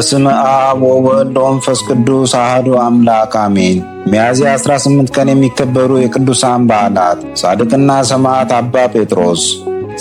በስመ አብ ወወልድ ወመንፈስ ቅዱስ አሐዱ አምላክ አሜን። ሚያዝያ 18 ቀን የሚከበሩ የቅዱሳን በዓላት፦ ጻድቅና ሰማዕት አባ ጴጥሮስ።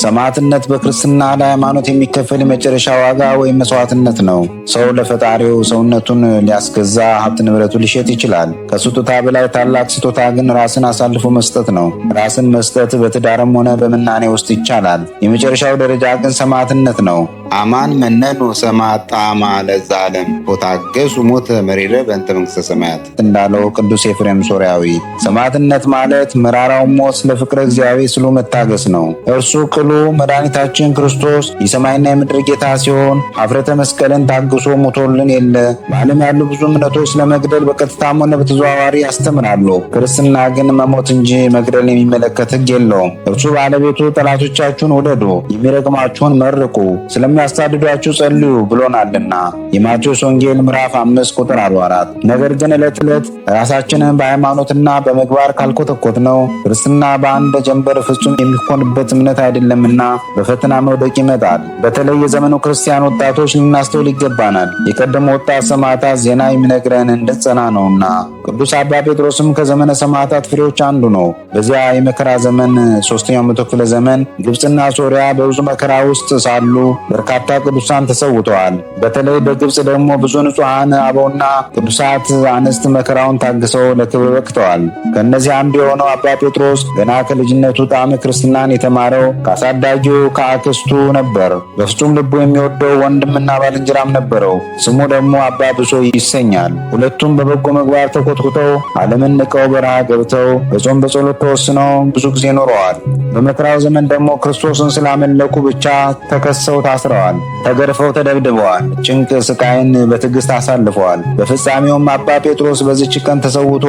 ሰማዕትነት በክርስትና ለሃይማኖት የሚከፈል የመጨረሻ ዋጋ ወይም መስዋዕትነት ነው። ሰው ለፈጣሪው ሰውነቱን ሊያስገዛ ሀብት ንብረቱ ሊሸጥ ይችላል። ከስጦታ በላይ ታላቅ ስጦታ ግን ራስን አሳልፎ መስጠት ነው። ራስን መስጠት በትዳርም ሆነ በምናኔ ውስጥ ይቻላል። የመጨረሻው ደረጃ ግን ሰማዕትነት ነው። አማን መነኑ ሰማዕት ጣዕማ ለዘላለም ወታገሱ ሞተ መሪረ በእንተ መንግሥተ ሰማያት እንዳለው ቅዱስ ኤፍሬም ሶርያዊ። ሰማዕትነት ማለት መራራውን ሞት ለፍቅረ እግዚአብሔር ስሉ መታገስ ነው። እርሱ ቅሉ መድኃኒታችን ክርስቶስ የሰማይና የምድር ጌታ ሲሆን ኀፍረተ መስቀልን ታግሶ ሞቶልን የለ። በዓለም ያሉ ብዙ እምነቶች ለመግደል በቀጥታም ሆነ በተዘዋዋሪ ያስተምራሉ። ክርስትና ግን መሞት እንጂ መግደል የሚመለከት ሕግ የለውም። እርሱ ባለቤቱ ጠላቶቻችሁን ውደዱ፣ የሚረግማችሁን መርቁ፣ ስለሚያሳድዷችሁ ጸልዩ ብሎናልና የማቴዎስ ወንጌል ምዕራፍ 5 ቁጥር 44። ነገር ግን ዕለት ዕለት ራሳችንን በሃይማኖትና በምግባር ካልኮተኮት ነው ክርስትና በአንድ ጀንበር ፍጹም የሚሆንበት እምነት አይደለምና በፈተና መውደቅ ይመጣል። በተለይ የዘመኑ ክርስቲያን ወጣቶች ልናስተውል ይገባናል። የቀደሙ ወጣት ሰማዕታት ዜና የሚነግረን እንድንጸና ነውና። ቅዱስ አባ ጴጥሮስም ከዘመነ ሰማዕታት ፍሬዎች አንዱ ነው። በዚያ የመከራ ዘመን 3ኛው መቶ ክፍለ ዘመን ግብፅና ሶሪያ በብዙ መከራ ውስጥ ሳሉ በርካታ ቅዱሳን ተሰውተዋል። በተለይ በግብፅ ደግሞ ብዙ ንጹሐን አበውና ቅዱሳት አንስት መከራውን ታግሰው ለክብር በቅተዋል። ከእነዚህ አንዱ የሆነው አባ ጴጥሮስ ገና ከልጅነቱ ጣዕመ ክርስትናን የተማረው ከአሳዳጊው ከአክስቱ ነበር። በፍጹም ልቡ የሚወደው ወንድምና ባልንጀራም ነበረው። ስሙ ደግሞ አባ ብሶይ ይሰኛል። ሁለቱም በበጎ ምግባር ተኮትኩተው ዓለምን ንቀው በረሃ ገብተው በጾም በጸሎት ተወስነው ብዙ ጊዜ ኖረዋል። በመከራው ዘመን ደግሞ ክርስቶስን ስላመለኩ ብቻ ተከሰው ታስረዋል። ተገርፈው ተደብድበዋል። ጭንቅ ስቃይን በትዕግስት አሳልፈዋል። በፍጻሜውም አባ ጴጥሮስ በዚች ቀን ተሰውቶ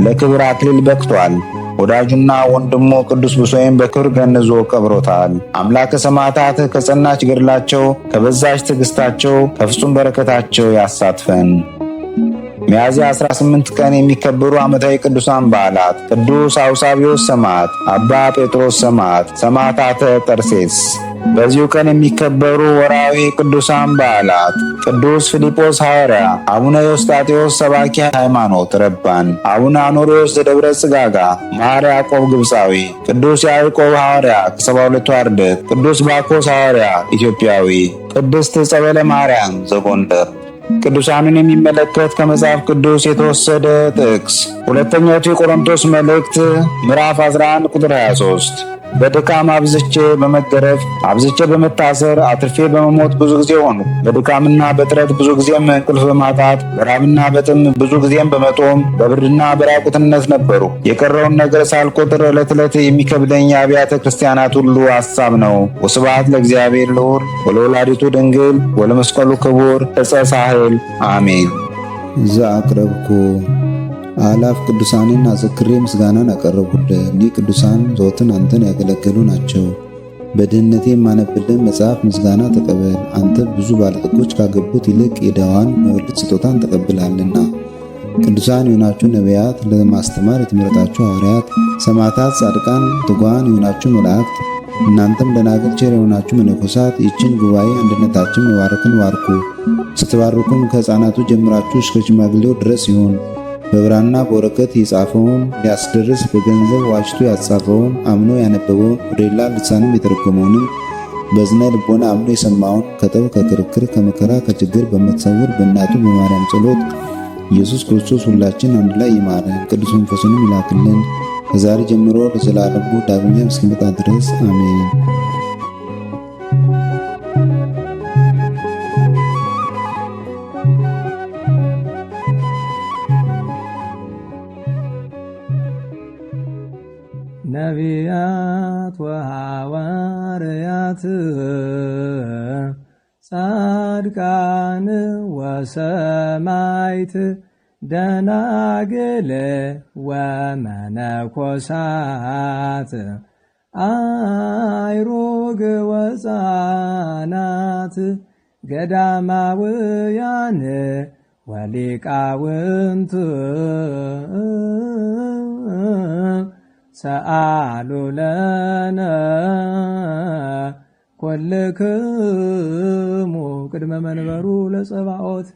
ለክብር አክሊል በቅቷል። ወዳጁና ወንድሙ ቅዱስ ብሶይም በክብር ገንዞ ቀብሮታል። አምላከ ሰማዕታት ከጸናች ገድላቸው ከበዛች ትዕግስታቸው ከፍጹም በረከታቸው ያሳትፈን። ሚያዝያ 18 ቀን የሚከበሩ ዓመታዊ ቅዱሳን በዓላት፦ ቅዱስ አውሳብዮስ ሰማዕት፣ አባ ጴጥሮስ ሰማዕት፣ ሰማዕታተ ጠርሴስ። በዚሁ ቀን የሚከበሩ ወርኃዊ ቅዱሳን በዓላት፦ ቅዱስ ፊልጶስ ሐዋርያ፣ አቡነ ዮስጣቴዎስ ሰባኪ ሃይማኖት ረባን፣ አቡነ አኖሪዎስ ዘደብረ ጽጋጋ፣ ማር ያዕቆብ ግብፃዊ፣ ቅዱስ ያዕቆብ ሐዋርያ ከ72ቱ አርድእት፣ ቅዱስ ባኮስ ሐዋርያ ኢትዮጵያዊ፣ ቅድስት ጸበለ ማርያም ዘጎንደር። ቅዱሳንን የሚመለከት ከመጽሐፍ ቅዱስ የተወሰደ ጥቅስ ሁለተኛው የቆሮንቶስ መልእክት ምዕራፍ 11 ቁጥር 23። በድካም አብዝቼ በመገረፍ አብዝቼ በመታሰር አትርፌ በመሞት ብዙ ጊዜ ሆኑ። በድካምና በጥረት ብዙ ጊዜም እንቅልፍ በማጣት በራብና በጥም ብዙ ጊዜም በመጦም በብርድና በራቁትነት ነበሩ። የቀረውን ነገር ሳልቆጥር ዕለት ዕለት የሚከብደኝ የአብያተ ክርስቲያናት ሁሉ ሐሳብ ነው። ወስብሐት ለእግዚአብሔር ልዑል ወለወላዲቱ ድንግል ወለመስቀሉ ክቡር ዕፀ ሳህል አሜን። ዘአቅረብኩ አላፍ ቅዱሳንን አዘክሬ ምስጋናን አቀረብኩልህ። እኒህ ቅዱሳን ዘወትር አንተን ያገለገሉ ናቸው። በድህነቴ የማነብልን መጽሐፍ ምስጋና ተቀበል። አንተ ብዙ ባለጠጎች ካገቡት ይልቅ የድሃዋን መበለት ስጦታን ተቀብላለና። ቅዱሳን የሆናችሁ ነቢያት፣ ለማስተማር የተመረጣችሁ ሐዋርያት፣ ሰማዕታት፣ ጻድቃን፣ ትጉሃን የሆናችሁ መላእክት፣ እናንተም ደናግል ቸር የሆናችሁ መነኮሳት ይችን ጉባኤ አንድነታችን መባረክን ባርኩ። ስትባርኩም ከሕፃናቱ ጀምራችሁ እስከ ሽማግሌው ድረስ ይሁን። በብራና በወረቀት የጻፈውን ሊያስደርስ በገንዘብ ዋሽቶ ያጻፈውን አምኖ ያነበበውን ወደ ሌላ ልሳንም የተረጎመውንም በዝነ ልቦና አምኖ የሰማውን ከጠብ ከክርክር ከመከራ ከችግር በምትሰውር በእናቱ በማርያም ጸሎት ኢየሱስ ክርስቶስ ሁላችን አንድ ላይ ይማረን፣ ቅዱስ መንፈሱንም ይላክልን ከዛሬ ጀምሮ ለዘላለሙ ዳግመኛ እስኪመጣ ድረስ አሜን። ነቢያት ወሐዋርያት ጻድቃን ወሰማዕት ደናግል ወመነኮሳት አይሩግ ወሕፃናት ገዳማውያን ወሊቃውንት ሰአሉ ለነ ኮልክሙ ቅድመ መንበሩ ለጸባኦት